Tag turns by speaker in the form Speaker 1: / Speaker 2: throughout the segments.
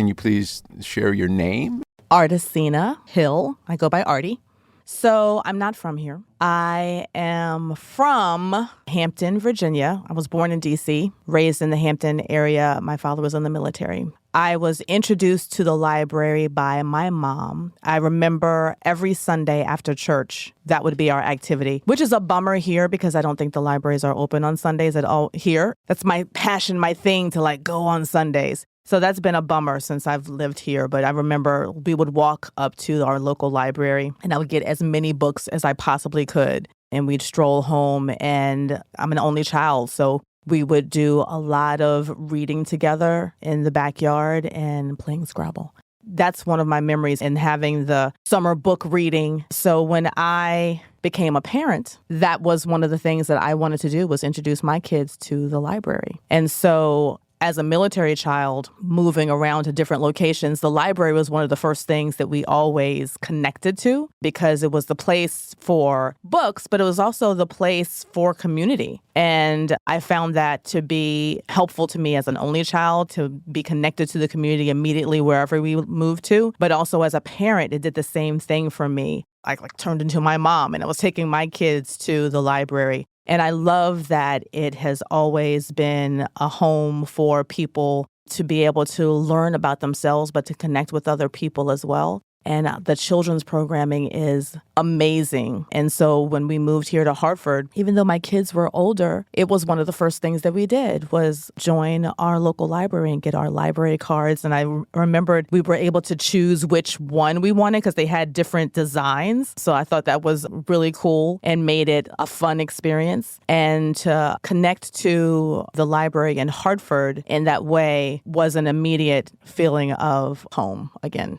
Speaker 1: can you please share your name?
Speaker 2: Artisina Hill. I go by Artie. So I'm not from here. I am from Hampton, Virginia. I was born in D.C., raised in the Hampton area. My father was in the military. I was introduced to the library by my mom. I remember every Sunday after church, that would be our activity, which is a bummer here because I don't think the libraries are open on Sundays at all here. That's my passion, my thing to go on Sundays. So that's been a bummer since I've lived here. But I remember we would walk up to our local library and I would get as many books as I possibly could. And we'd stroll home, and I'm an only child. So we would do a lot of reading together in the backyard and playing Scrabble. That's one of my memories, in having the summer book reading. So when I became a parent, that was one of the things that I wanted to do, was introduce my kids to the library. And so as a military child, moving around to different locations, the library was one of the first things that we always connected to, because it was the place for books, but it was also the place for community. And I found that to be helpful to me as an only child, to be connected to the community immediately wherever we moved to. But also as a parent, it did the same thing for me. I turned into my mom, and I was taking my kids to the library. And I love that it has always been a home for people to be able to learn about themselves, but to connect with other people as well. And the children's programming is amazing. And so when we moved here to Hartford, even though my kids were older, it was one of the first things that we did was join our local library and get our library cards. And I remembered we were able to choose which one we wanted because they had different designs. So I thought that was really cool and made it a fun experience. And to connect to the library in Hartford in that way was an immediate feeling of home again.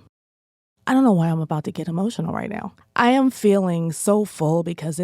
Speaker 2: I don't know why I'm about to get emotional right now. I am feeling so full because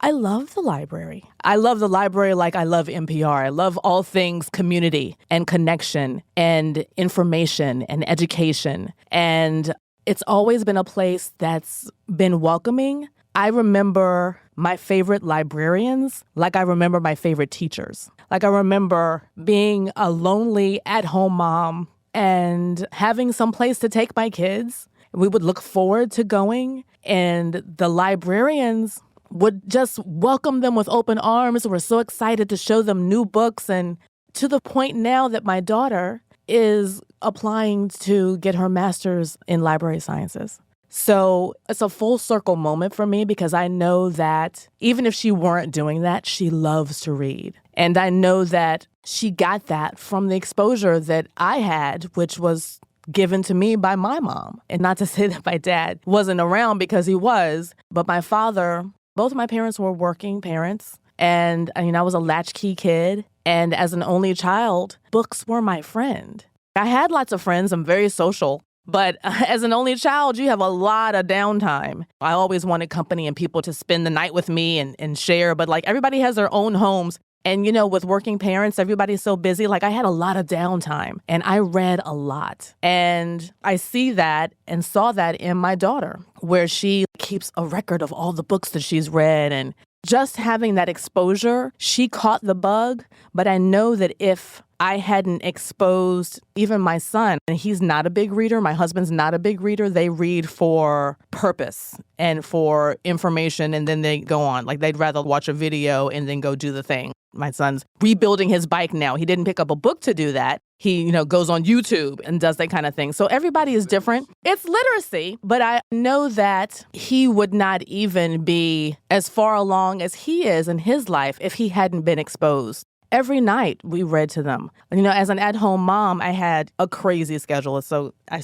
Speaker 2: I love the library. I love the library like I love NPR. I love all things community and connection and information and education. And it's always been a place that's been welcoming. I remember my favorite librarians like I remember my favorite teachers. Like I remember being a lonely at-home mom and having some place to take my kids. We would look forward to going, and the librarians would just welcome them with open arms. We're so excited to show them new books, and to the point now that my daughter is applying to get her master's in library sciences. So it's a full circle moment for me because I know that even if she weren't doing that, she loves to read. And I know that she got that from the exposure that I had, which was given to me by my mom. And not to say that my dad wasn't around, because he was, but my father, both of my parents were working parents. And I was a latchkey kid. And as an only child, books were my friend. I had lots of friends. I'm very social. But as an only child, you have a lot of downtime. I always wanted company and people to spend the night with me and share. But everybody has their own homes. And, with working parents, everybody's so busy. I had a lot of downtime, and I read a lot. And I see that and saw that in my daughter, where she keeps a record of all the books that she's read. And just having that exposure, she caught the bug. But I know that if I hadn't exposed even my son, and he's not a big reader, my husband's not a big reader, they read for purpose and for information, and then they go on. They'd rather watch a video and then go do the thing. My son's rebuilding his bike now. He didn't pick up a book to do that. He, goes on YouTube and does that kind of thing. So everybody is different. It's literacy, but I know that he would not even be as far along as he is in his life if he hadn't been exposed. Every night we read to them. As an at-home mom, I had a crazy schedule. So I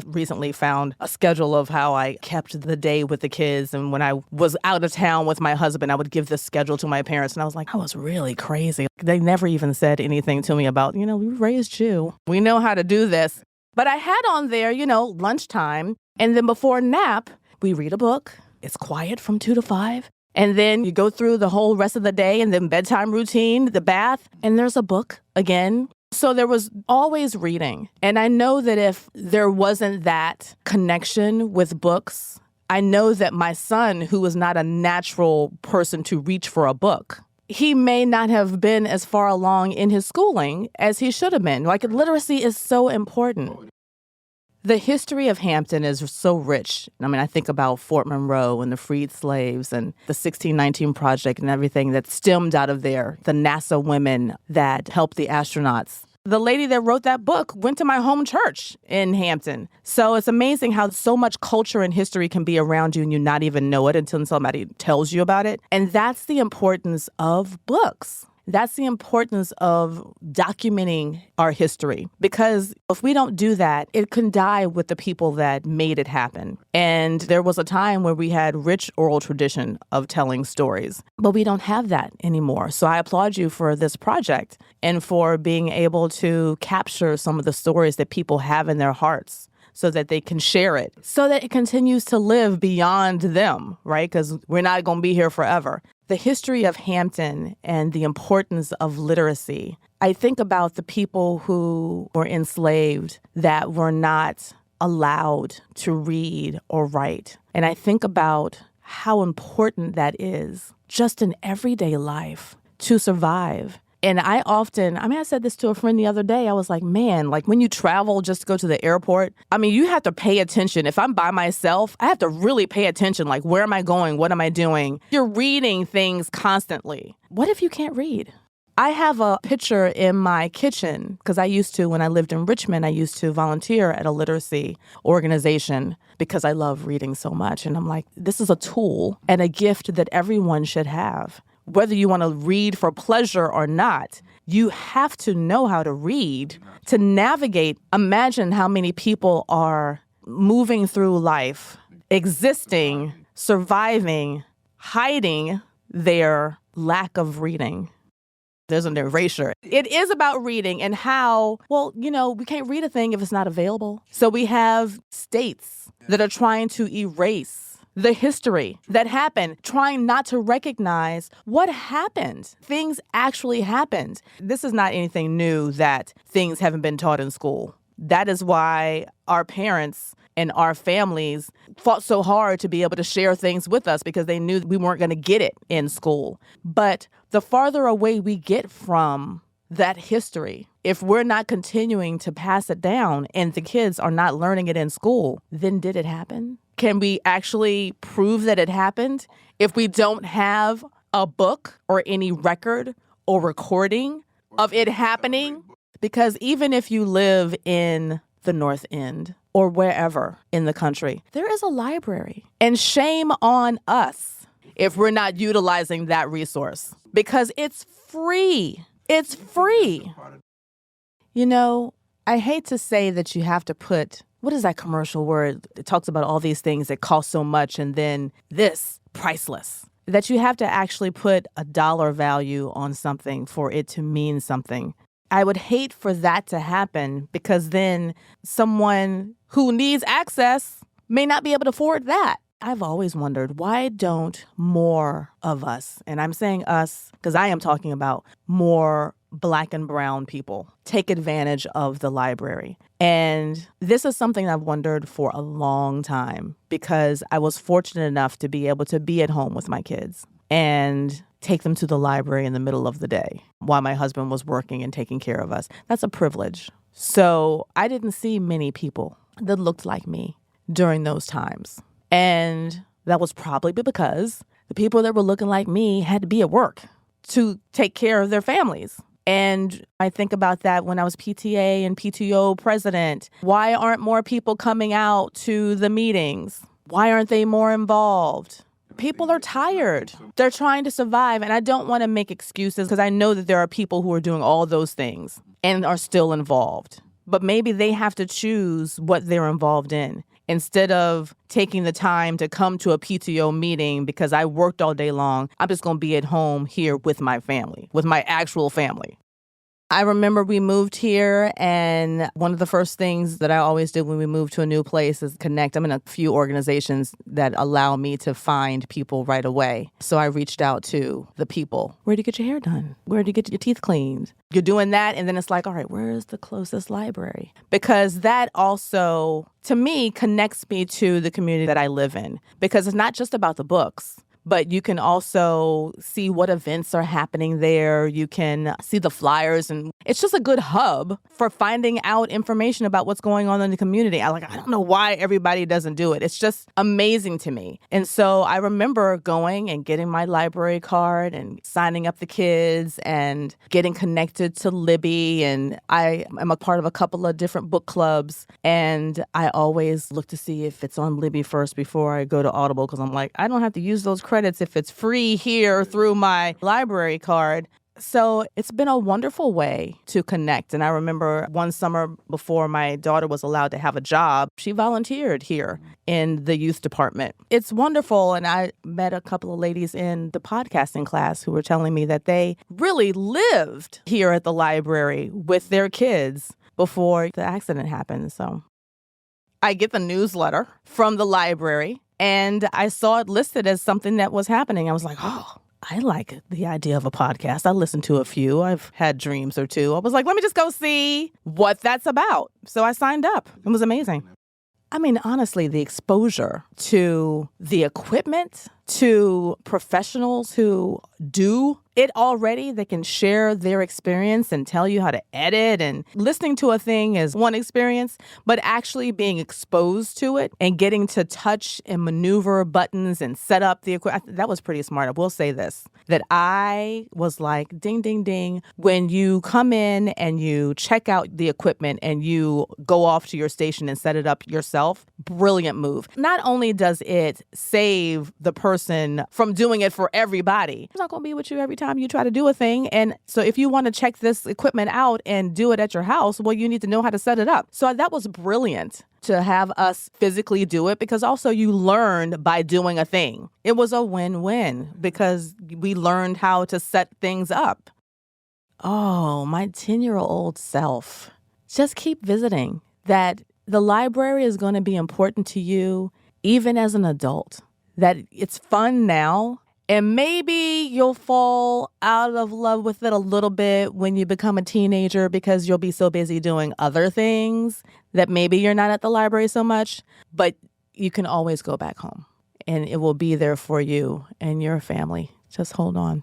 Speaker 2: recently found a schedule of how I kept the day with the kids. And when I was out of town with my husband, I would give this schedule to my parents. And I was like, I was really crazy. They never even said anything to me about, we raised you. We know how to do this. But I had on there, lunchtime. And then before nap, we read a book. It's quiet from 2 to 5. And then you go through the whole rest of the day, and then bedtime routine, the bath, and there's a book again. So there was always reading. And I know that if there wasn't that connection with books, I know that my son, who was not a natural person to reach for a book, he may not have been as far along in his schooling as he should have been. Literacy is so important. The history of Hampton is so rich. I mean, I think about Fort Monroe and the freed slaves and the 1619 Project and everything that stemmed out of there, the NASA women that helped the astronauts. The lady that wrote that book went to my home church in Hampton. So it's amazing how so much culture and history can be around you and you not even know it until somebody tells you about it. And that's the importance of books. That's the importance of documenting our history, because if we don't do that, it can die with the people that made it happen. And there was a time where we had rich oral tradition of telling stories, but we don't have that anymore. So I applaud you for this project and for being able to capture some of the stories that people have in their hearts, so that they can share it, so that it continues to live beyond them, right? Because we're not going to be here forever. The history of Hampton and the importance of literacy. I think about the people who were enslaved that were not allowed to read or write. And I think about how important that is just in everyday life to survive. And I said this to a friend the other day. I was like, man, like when you travel just to go to the airport, I mean, you have to pay attention. If I'm by myself, I have to really pay attention. Like, where am I going? What am I doing? You're reading things constantly. What if you can't read? I have a picture in my kitchen because when I lived in Richmond, I used to volunteer at a literacy organization because I love reading so much. And I'm like, this is a tool and a gift that everyone should have. Whether you want to read for pleasure or not, you have to know how to read to navigate. Imagine how many people are moving through life, existing, surviving, hiding their lack of reading. There's an erasure. It is about reading and how, we can't read a thing if it's not available. So we have states that are trying to erase the history that happened, trying not to recognize what happened. Things actually happened. This is not anything new that things haven't been taught in school. That is why our parents and our families fought so hard to be able to share things with us, because they knew we weren't going to get it in school. But the farther away we get from that history, if we're not continuing to pass it down and the kids are not learning it in school, then did it happen? Can we actually prove that it happened if we don't have a book or any record or recording of it happening? Because even if you live in the North End or wherever in the country, there is a library. And shame on us if we're not utilizing that resource, because it's free. It's free. I hate to say that you have to put, what is that commercial word? It talks about all these things that cost so much and then this, priceless. That you have to actually put a dollar value on something for it to mean something. I would hate for that to happen, because then someone who needs access may not be able to afford that. I've always wondered, why don't more of us, and I'm saying us because I am talking about more Black and brown people, take advantage of the library? And this is something I've wondered for a long time, because I was fortunate enough to be able to be at home with my kids and take them to the library in the middle of the day while my husband was working and taking care of us. That's a privilege. So I didn't see many people that looked like me during those times. And that was probably because the people that were looking like me had to be at work to take care of their families. And I think about that when I was PTA and PTO president. Why aren't more people coming out to the meetings? Why aren't they more involved? People are tired. They're trying to survive. And I don't want to make excuses, because I know that there are people who are doing all those things and are still involved. But maybe they have to choose what they're involved in, instead of taking the time to come to a PTO meeting because I worked all day long. I'm just going to be at home here with my family, with my actual family. I remember we moved here, and one of the first things that I always do when we move to a new place is connect. I'm in a few organizations that allow me to find people right away. So I reached out to the people. Where do you get your hair done? Where do you get your teeth cleaned? You're doing that, and then it's like, all right, where's the closest library? Because that also, to me, connects me to the community that I live in. Because it's not just about the books, but you can also see what events are happening there. You can see the flyers, and it's just a good hub for finding out information about what's going on in the community. I don't know why everybody doesn't do it. It's just amazing to me. And so I remember going and getting my library card and signing up the kids and getting connected to Libby. And I am a part of a couple of different book clubs. And I always look to see if it's on Libby first before I go to Audible, because I'm like, I don't have to use those credits if it's free here through my library card. So it's been a wonderful way to connect. And I remember one summer before my daughter was allowed to have a job, she volunteered here in the youth department. It's wonderful. And I met a couple of ladies in the podcasting class who were telling me that they really lived here at the library with their kids before the accident happened. So I get the newsletter from the library, and I saw it listed as something that was happening. I was like, oh, I like the idea of a podcast. I listened to a few. I've had dreams or two. I was like, let me just go see what that's about. So I signed up. It was amazing. I mean, honestly, the exposure to the equipment, to professionals who do it already, they can share their experience and tell you how to edit. And listening to a thing is one experience, but actually being exposed to it and getting to touch and maneuver buttons and set up the equipment, that was pretty smart. I will say this, that I was like, ding, ding, ding. When you come in and you check out the equipment and you go off to your station and set it up yourself, brilliant move. Not only does it save the person from doing it for everybody, it's not going to be with you every time you try to do a thing. And so if you want to check this equipment out and do it at your house, well, you need to know how to set it up. So that was brilliant to have us physically do it, because also you learned by doing a thing. It was a win-win because we learned how to set things up. Oh, my 10-year-old self. Just keep visiting. That the library is going to be important to you even as an adult. That it's fun now. And maybe you'll fall out of love with it a little bit when you become a teenager, because you'll be so busy doing other things that maybe you're not at the library so much. But you can always go back home, and it will be there for you and your family. Just hold on.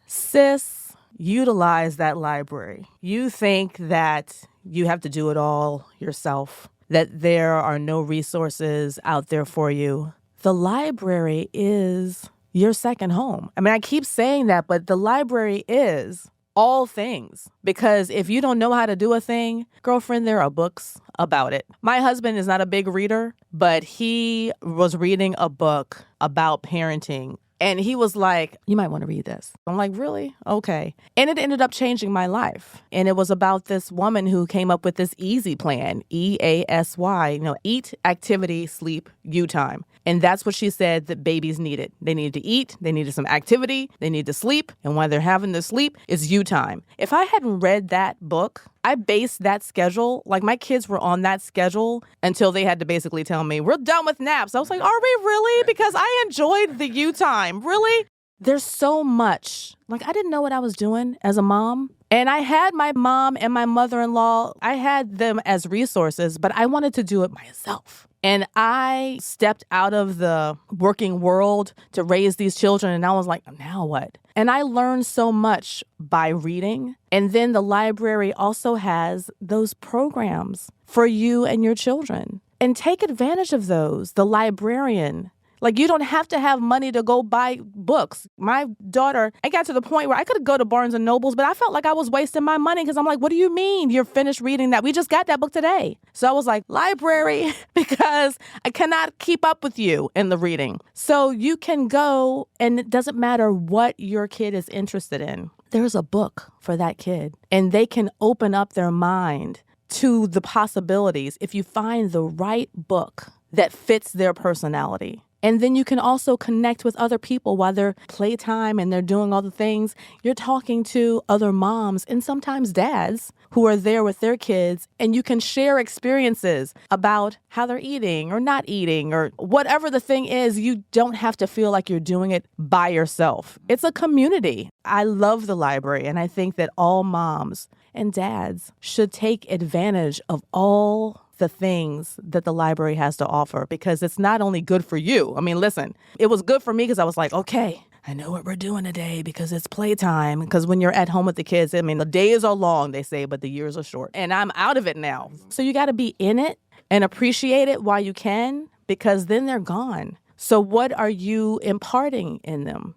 Speaker 2: Sis, utilize that library. You think that you have to do it all yourself, that there are no resources out there for you. The library is your second home. I mean, I keep saying that, but the library is all things. Because if you don't know how to do a thing, girlfriend, there are books about it. My husband is not a big reader, but he was reading a book about parenting. And he was like, you might want to read this. I'm like, really? Okay. And it ended up changing my life. And it was about this woman who came up with this easy plan, EASY, eat, activity, sleep, you time. And that's what she said that babies needed. They needed to eat, they needed some activity, they need to sleep. And while they're having the sleep, it's you time. If I hadn't read that book, I based that schedule, like my kids were on that schedule until they had to basically tell me, we're done with naps. I was like, are we really? Because I enjoyed the you time. Really? There's so much. Like, I didn't know what I was doing as a mom. And I had my mom and my mother-in-law, I had them as resources, but I wanted to do it myself. And I stepped out of the working world to raise these children. And I was like, now what? And I learned so much by reading. And then the library also has those programs for you and your children. And take advantage of those. The librarian. Like, you don't have to have money to go buy books. My daughter, I got to the point where I could go to Barnes & Nobles, but I felt like I was wasting my money because I'm like, what do you mean you're finished reading that? We just got that book today. So I was like, library, because I cannot keep up with you in the reading. So you can go, and it doesn't matter what your kid is interested in. There's a book for that kid, and they can open up their mind to the possibilities if you find the right book that fits their personality. And then you can also connect with other people while they're playtime and they're doing all the things. You're talking to other moms and sometimes dads who are there with their kids, and you can share experiences about how they're eating or not eating or whatever the thing is. You don't have to feel like you're doing it by yourself. It's a community. I love the library, and I think that all moms and dads should take advantage of all the things that the library has to offer, because it's not only good for you. I mean, listen, it was good for me because I was like, okay, I know what we're doing today because it's playtime. Because when you're at home with the kids, I mean, the days are long, they say, but the years are short. And I'm out of it now. So you got to be in it and appreciate it while you can, because then they're gone. So what are you imparting in them?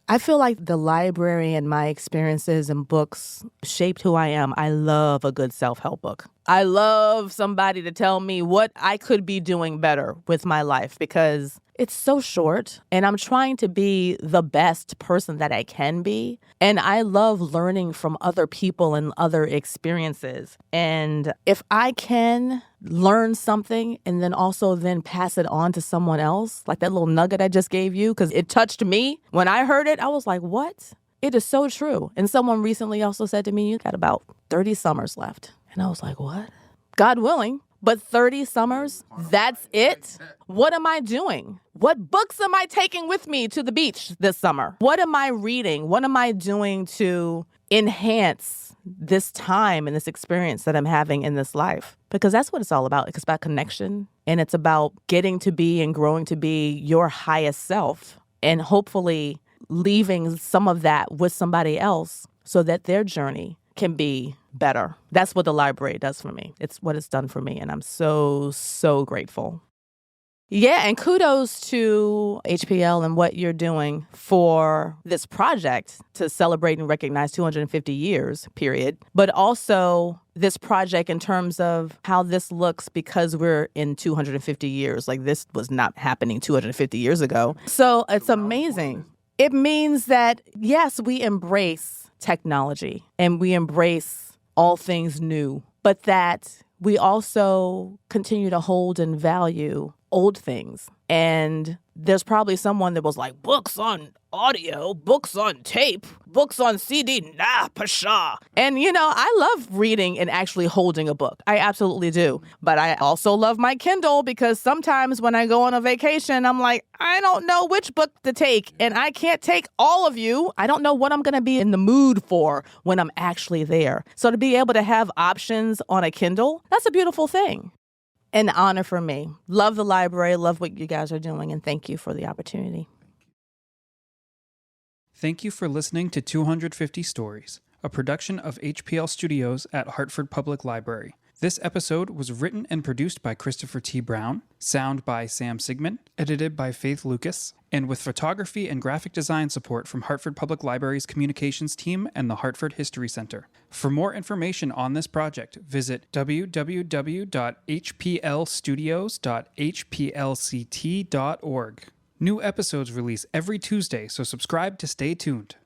Speaker 2: I feel like the library and my experiences and books shaped who I am. I love a good self-help book. I love somebody to tell me what I could be doing better with my life, because it's so short and I'm trying to be the best person that I can be. And I love learning from other people and other experiences. And if I can learn something and then also then pass it on to someone else, like that little nugget I just gave you, because it touched me. When I heard it, I was like, what? It is so true. And someone recently also said to me, you got about 30 summers left. And I was like, what? God willing. But 30 summers, that's it? What am I doing? What books am I taking with me to the beach this summer? What am I reading? What am I doing to enhance this time and this experience that I'm having in this life? Because that's what it's all about. It's about connection, and it's about getting to be and growing to be your highest self, and hopefully leaving some of that with somebody else so that their journey can be better. That's what the library does for me. It's what it's done for me, and I'm so, so grateful. Yeah, and kudos to HPL and what you're doing for this project to celebrate and recognize 250 years, period. But also this project in terms of how this looks, because we're in 250 years. Like, this was not happening 250 years ago. So it's amazing. It means that, yes, we embrace technology and we embrace all things new, but that we also continue to hold and value old things. And there's probably someone that was like, books on audio, books on tape, books on CD, nah, pasha. And, I love reading and actually holding a book. I absolutely do. But I also love my Kindle, because sometimes when I go on a vacation, I'm like, I don't know which book to take, and I can't take all of you. I don't know what I'm going to be in the mood for when I'm actually there. So to be able to have options on a Kindle, that's a beautiful thing. An honor for me. Love the library, love what you guys are doing, and thank you for the opportunity.
Speaker 3: Thank you for listening to 250 Stories, a production of HPL Studios at Hartford Public Library. This episode was written and produced by Christopher T. Brown, sound by Sam Sigmund, edited by Faith Lucas, and with photography and graphic design support from Hartford Public Library's communications team and the Hartford History Center. For more information on this project, visit www.hplstudios.hplct.org. New episodes release every Tuesday, so subscribe to stay tuned.